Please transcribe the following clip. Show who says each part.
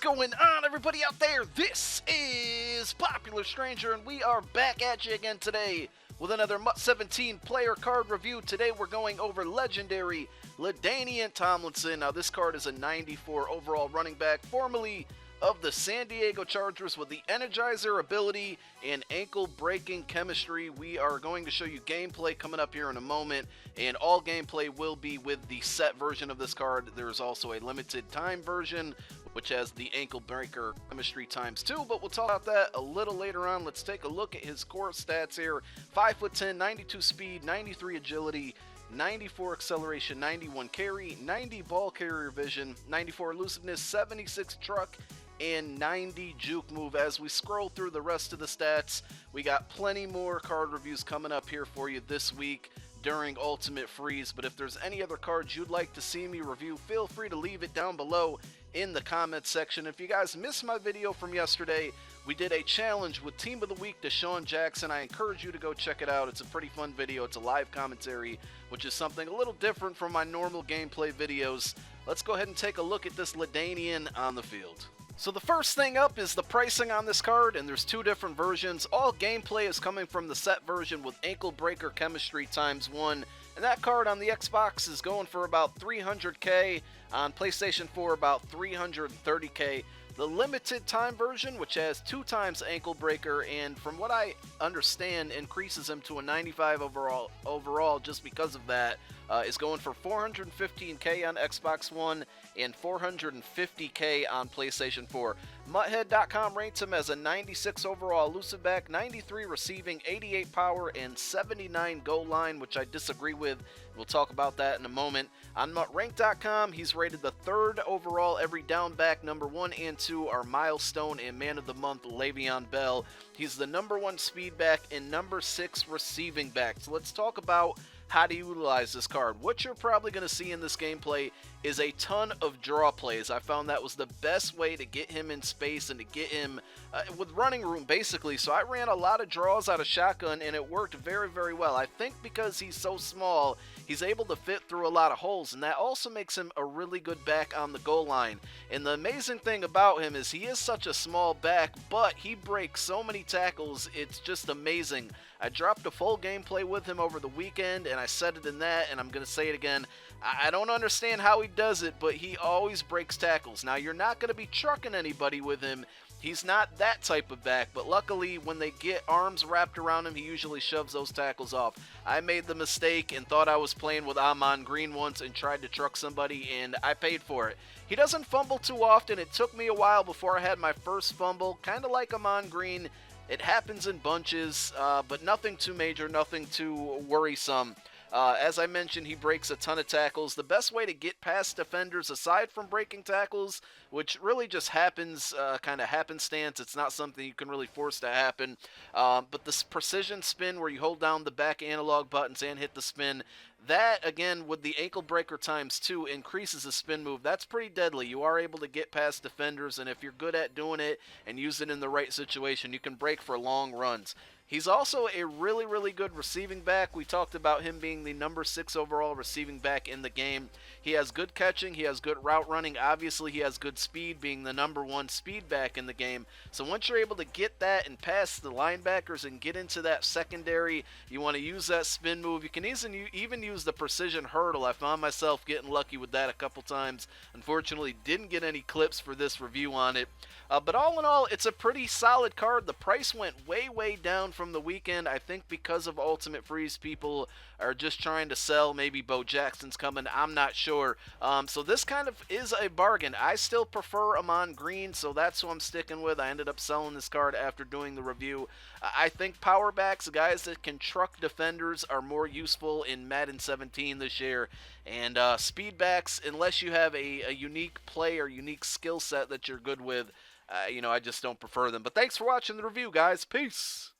Speaker 1: going on, everybody out there? This is Popular Stranger, and we are back at you again today with another MUT 17 player card review. Today we're going over legendary Ladainian Tomlinson. Now this card is a 94 overall running back, formerly of the San Diego Chargers, with the Energizer ability and ankle breaking chemistry. We are going to show you gameplay coming up here in a moment, and all gameplay will be with the set version of this card. There's also a limited time version which has the ankle breaker chemistry ×2, but we'll talk about that a little later on. Let's take a look at his core stats here. 5'10", 92 speed, 93 agility, 94 acceleration, 91 carry, 90 ball carrier vision, 94 elusiveness, 76 truck, and 90 juke move. As we scroll through the rest of the stats, we got plenty more card reviews coming up here for you this week during Ultimate Freeze. But if there's any other cards you'd like to see me review, feel free to leave it down below in the comments section. If you guys missed my video from yesterday, we did a challenge with Team of the Week Deshaun Jackson. I encourage you to go check it out. It's a pretty fun video. It's a live commentary, which is something a little different from my normal gameplay videos. Let's go ahead and take a look at this Ladainian on the field. So the first thing up is the pricing on this card, and there's two different versions. All gameplay is coming from the set version with ankle breaker chemistry ×1, and that card on the Xbox is going for about $300K, on PlayStation 4 about $330K. The limited time version, which has 2 times ankle breaker, and from what I understand increases him to a 95 overall just because of that, is going for $415K on Xbox One and $450K on PlayStation 4. MUThead.com rates him as a 96 overall elusive back, 93 receiving, 88 power, and 79 goal line, which I disagree with. We'll talk about that in a moment. On MUTrank.com, he's rated the 3rd overall every down back. Number 1 and 2 are Milestone and Man of the Month Le'Veon Bell. He's the number 1 speed back and number 6 receiving back. So let's talk about how to utilize this card. What you're probably going to see in this gameplay is a ton of draw plays. I found that was the best way to get him in space and to get him with running room, basically. So I ran a lot of draws out of shotgun, and it worked very, very well. I think because he's so small, he's able to fit through a lot of holes, and that also makes him a really good back on the goal line. And the amazing thing about him is he is such a small back, but he breaks so many tackles, it's just amazing. I dropped a full gameplay with him over the weekend, and I said it in that, and I'm going to say it again. I don't understand how he does it, but he always breaks tackles. Now, you're not going to be trucking anybody with him. He's not that type of back, but luckily when they get arms wrapped around him, he usually shoves those tackles off. I made the mistake and thought I was playing with Amon Green once and tried to truck somebody, and I paid for it. He doesn't fumble too often. It took me a while before I had my first fumble, kind of like Amon Green. It happens in bunches, but nothing too major, nothing too worrisome. As I mentioned, he breaks a ton of tackles. The best way to get past defenders, aside from breaking tackles, which really just happens, kind of happenstance, it's not something you can really force to happen, but this precision spin where you hold down the back analog buttons and hit the spin, that, again, with the ankle breaker ×2, increases the spin move. That's pretty deadly. You are able to get past defenders, and if you're good at doing it and use it in the right situation, you can break for long runs. He's also a really, really good receiving back. We talked about him being the number 6 overall receiving back in the game. He has good catching. He has good route running. Obviously, he has good speed, being the number 1 speed back in the game. So once you're able to get that and pass the linebackers and get into that secondary, you want to use that spin move. You can even use the precision hurdle. I found myself getting lucky with that a couple times. Unfortunately, didn't get any clips for this review on it. But all in all, it's a pretty solid card. The price went way, way down from the weekend. I think because of Ultimate Freeze, people are just trying to sell. Maybe Bo Jackson's coming. I'm not sure. So this kind of is a bargain. I still prefer Amon Green, so that's who I'm sticking with. I ended up selling this card after doing the review. I think power backs, guys that can truck defenders, are more useful in Madden 17 this year. And speed backs, unless you have a unique play or unique skill set that you're good with, I just don't prefer them. But thanks for watching the review, guys. Peace.